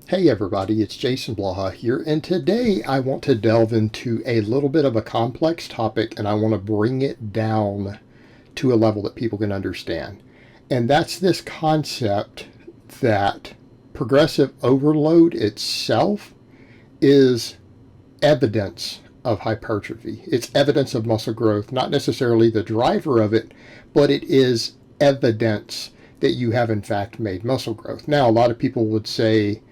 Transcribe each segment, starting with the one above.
Hey everybody, it's Jason Blaha here, and today I want to delve into a little bit of a complex topic, and I want to bring it down to a level that people can understand. And that's this concept that progressive overload itself is evidence of hypertrophy. It's evidence of muscle growth, not necessarily the driver of it, but it is evidence that you have in fact made muscle growth. Now, a lot of people would say,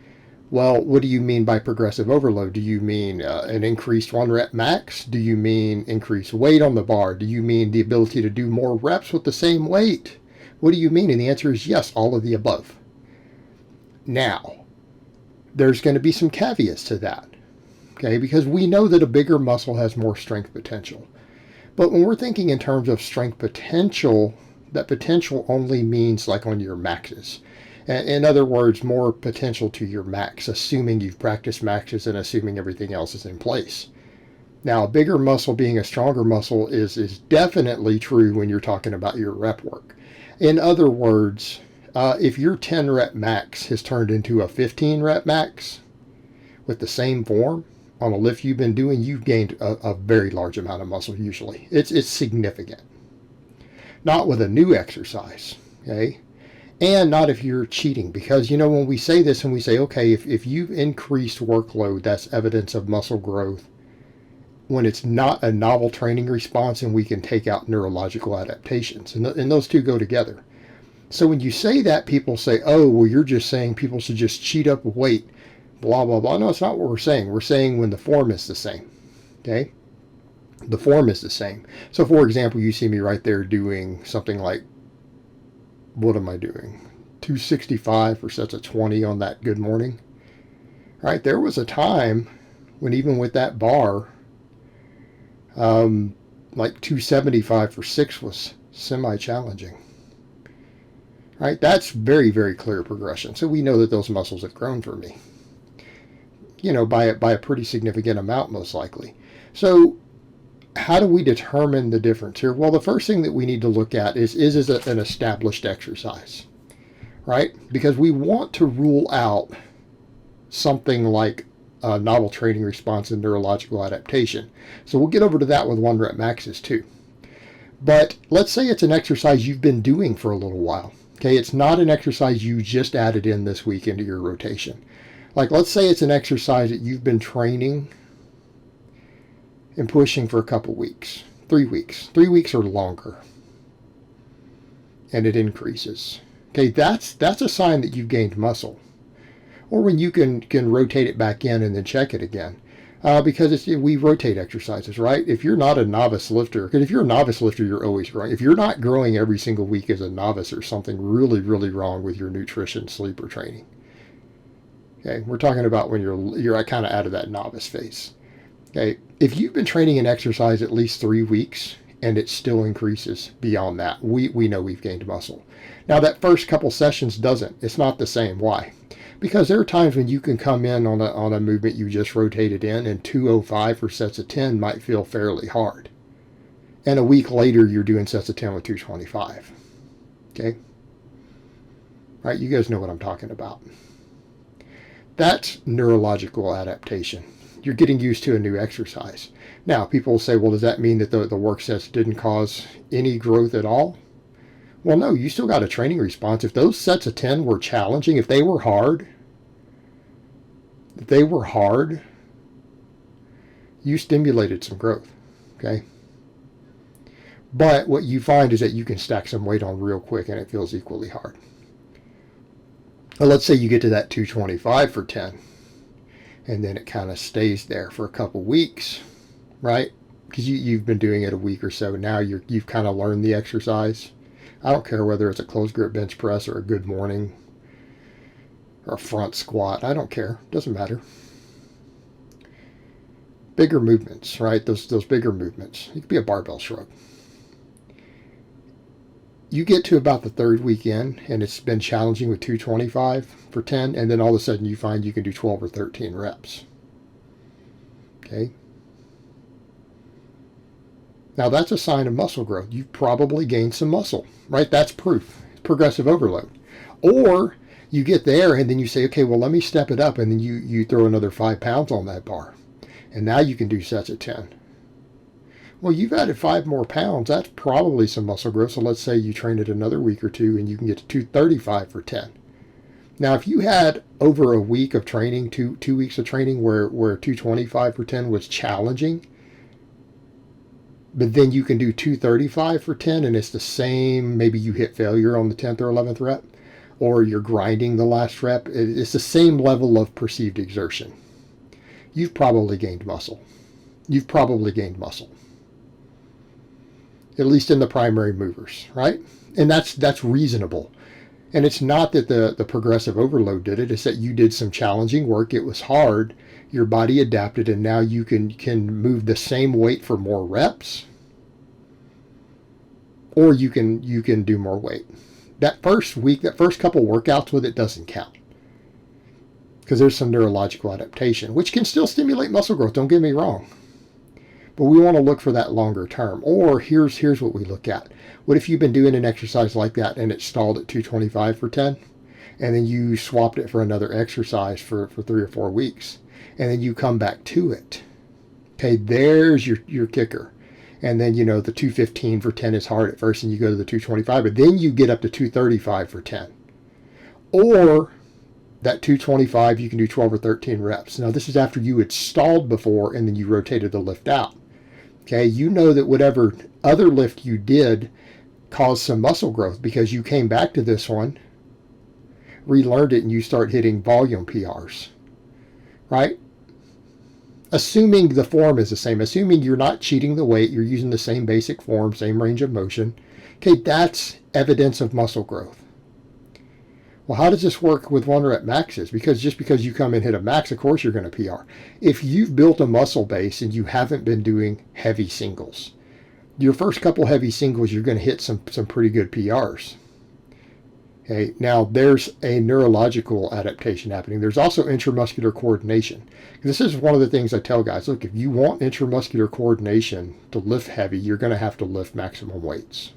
well, what do you mean by progressive overload? Do you mean an increased 1 rep max? Do you mean increased weight on the bar? Do you mean the ability to do more reps with the same weight? What do you mean? And the answer is yes, all of the above. Now, there's going to be some caveats to that, okay? Because we know that a bigger muscle has more strength potential. But when we're thinking in terms of strength potential, that potential only means like on your maxes. In other words, more potential to your max, assuming you've practiced maxes and assuming everything else is in place. Now, a bigger muscle being a stronger muscle is definitely true when you're talking about your rep work. In other words, if your 10 rep max has turned into a 15 rep max with the same form on a lift you've been doing, you've gained a very large amount of muscle usually. It's significant. Not with a new exercise, okay? And not if you're cheating, because when we say this and we say, okay, if you've increased workload, that's evidence of muscle growth when it's not a novel training response, and we can take out neurological adaptations, and those two go together. So when you say that, people say, oh, well, you're just saying people should just cheat up weight, blah, blah, blah. No, it's not what we're saying. We're saying when the form is the same, okay? The form is the same. So for example, you see me right there doing something like, what am I doing? 265 for sets of 20 on that good morning. Right, there was a time when even with that bar, like 275 for 6 was semi-challenging. Right, that's very, very clear progression. So we know that those muscles have grown for me. By a pretty significant amount, most likely. So how do we determine the difference here? Well, the first thing that we need to look at is it an established exercise, right? Because we want to rule out something like a novel training response and neurological adaptation. So we'll get over to that with 1 rep maxes too. But let's say it's an exercise you've been doing for a little while. Okay, it's not an exercise you just added in this week into your rotation. Like, let's say it's an exercise that you've been training and pushing for a couple weeks, 3 weeks or longer, and it increases. Okay, that's a sign that you've gained muscle. Or when you can rotate it back in and then check it again, because we rotate exercises, right? If you're not a novice lifter, because if you're a novice lifter, you're always growing. If you're not growing every single week as a novice, there's something really, really wrong with your nutrition, sleep, or training. Okay, we're talking about when you're kind of out of that novice phase. Okay, if you've been training an exercise at least 3 weeks and it still increases beyond that, we know we've gained muscle. Now that first couple sessions doesn't. It's not the same. Why? Because there are times when you can come in on a movement you just rotated in, and 205 for sets of 10 might feel fairly hard. And a week later you're doing sets of 10 with 225. Okay? Right, you guys know what I'm talking about. That's neurological adaptation. You're getting used to a new exercise. Now, people will say, well, does that mean that the work sets didn't cause any growth at all? Well, no, you still got a training response. If those sets of 10 were challenging, if they were hard, you stimulated some growth, okay? But what you find is that you can stack some weight on real quick and it feels equally hard. Well, let's say you get to that 225 for 10. And then it kind of stays there for a couple weeks, right? Because you've been doing it a week or so. Now you've kind of learned the exercise. I don't care whether it's a closed grip bench press or a good morning or a front squat. I don't care. Doesn't matter. Bigger movements, right? Those bigger movements. It could be a barbell shrug. You get to about the 3rd week in, and it's been challenging with 225 for 10, and then all of a sudden you find you can do 12 or 13 reps. Okay? Now that's a sign of muscle growth. You've probably gained some muscle, right? That's proof. It's progressive overload. Or You get there and then you say, okay, well, let me step it up. And then you throw another 5 pounds on that bar. And now you can do sets of 10. Well, you've added 5 more pounds. That's probably some muscle growth. So let's say you train it another week or two and you can get to 235 for 10. Now, if you had over a week of training, two weeks of training where 225 for 10 was challenging, but then you can do 235 for 10 and it's the same, maybe you hit failure on the 10th or 11th rep, or you're grinding the last rep, it's the same level of perceived exertion. You've probably gained muscle. You've probably gained muscle. At least in the primary movers, right? And that's reasonable. And it's not that the progressive overload did it. It's that you did some challenging work. It was hard. Your body adapted, and now you can move the same weight for more reps, or you can do more weight. That first week, that first couple workouts with it doesn't count because there's some neurological adaptation, which can still stimulate muscle growth. Don't get me wrong. But we want to look for that longer term. Or here's what we look at. What if you've been doing an exercise like that and it stalled at 225 for 10, and then you swapped it for another exercise for 3 or 4 weeks, and then you come back to it? Okay, there's your kicker. And then, the 215 for 10 is hard at first, and you go to the 225, but then you get up to 235 for 10. Or that 225, you can do 12 or 13 reps. Now, this is after you had stalled before, and then you rotated the lift out. Okay, you know that whatever other lift you did caused some muscle growth because you came back to this one, relearned it, and you start hitting volume PRs, right? Assuming the form is the same, assuming you're not cheating the weight, you're using the same basic form, same range of motion. Okay, that's evidence of muscle growth. Well, how does this work with 1 rep maxes? Because just because you come and hit a max, of course you're going to PR. If you've built a muscle base and you haven't been doing heavy singles, your first couple heavy singles, you're going to hit some pretty good PRs. Okay, now there's a neurological adaptation happening. There's also intramuscular coordination. This is one of the things I tell guys, look, if you want intramuscular coordination to lift heavy, you're going to have to lift maximum weights.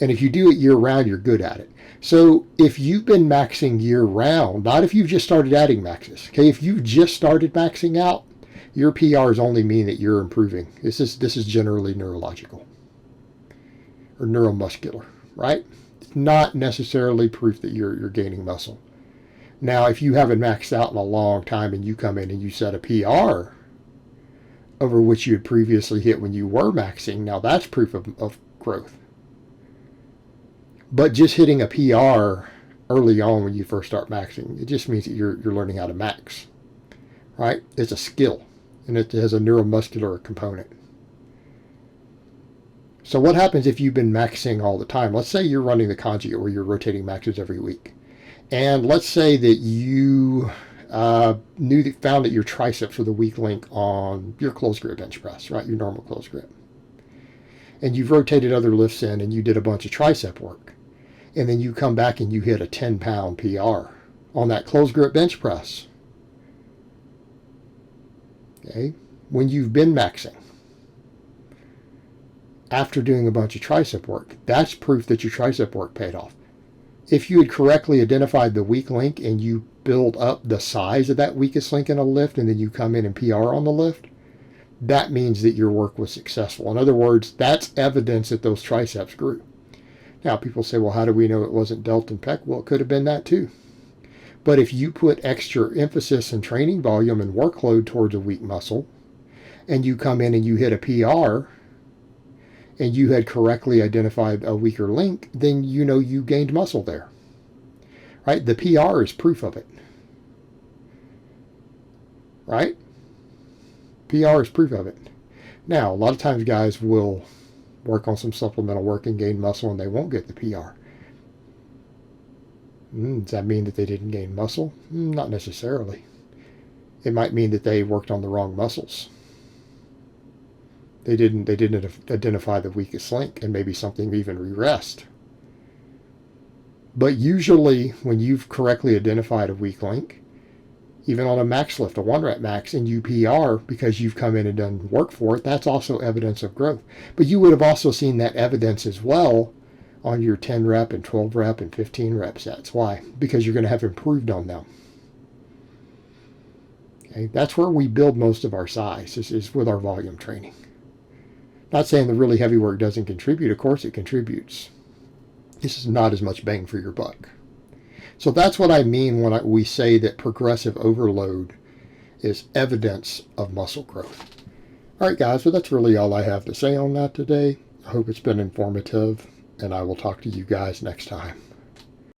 And if you do it year round, you're good at it. So if you've been maxing year round, not if you've just started adding maxes, okay, if you've just started maxing out, your PRs only mean that you're improving. This is generally neurological or neuromuscular, right? It's not necessarily proof that you're gaining muscle. Now, if you haven't maxed out in a long time and you come in and you set a PR over which you had previously hit when you were maxing, now that's proof of growth. But just hitting a PR early on when you first start maxing, it just means that you're learning how to max, right? It's a skill, and it has a neuromuscular component. So what happens if you've been maxing all the time? Let's say you're running the conjugate where you're rotating maxes every week. And let's say that you found that your triceps were the weak link on your closed grip bench press, right? Your normal closed grip. And you've rotated other lifts in and you did a bunch of tricep work. And then you come back and you hit a 10-pound PR on that closed grip bench press. Okay? When you've been maxing, after doing a bunch of tricep work, that's proof that your tricep work paid off. If you had correctly identified the weak link and you build up the size of that weakest link in a lift and then you come in and PR on the lift, that means that your work was successful. In other words, that's evidence that those triceps grew. Now, people say, well, how do we know it wasn't delt and pec? Well, it could have been that too. But if you put extra emphasis and training volume and workload towards a weak muscle, and you come in and you hit a PR, and you had correctly identified a weaker link, then you know you gained muscle there. Right? The PR is proof of it. Right? PR is proof of it. Now, a lot of times guys will work on some supplemental work and gain muscle and they won't get the PR. Does that mean that they didn't gain muscle? Not necessarily. It might mean that they worked on the wrong muscles. They didn't identify the weakest link, and maybe something even regressed. But usually when you've correctly identified a weak link, even on a max lift, a 1 rep max, and you PR because you've come in and done work for it, that's also evidence of growth. But you would have also seen that evidence as well on your 10 rep and 12 rep and 15 rep sets. Why? Because you're going to have improved on them. Okay? That's where we build most of our size, is with our volume training. Not saying the really heavy work doesn't contribute. Of course it contributes. This is not as much bang for your buck. So that's what I mean when we say that progressive overload is evidence of muscle growth. All right, guys, so that's really all I have to say on that today. I hope it's been informative, and I will talk to you guys next time.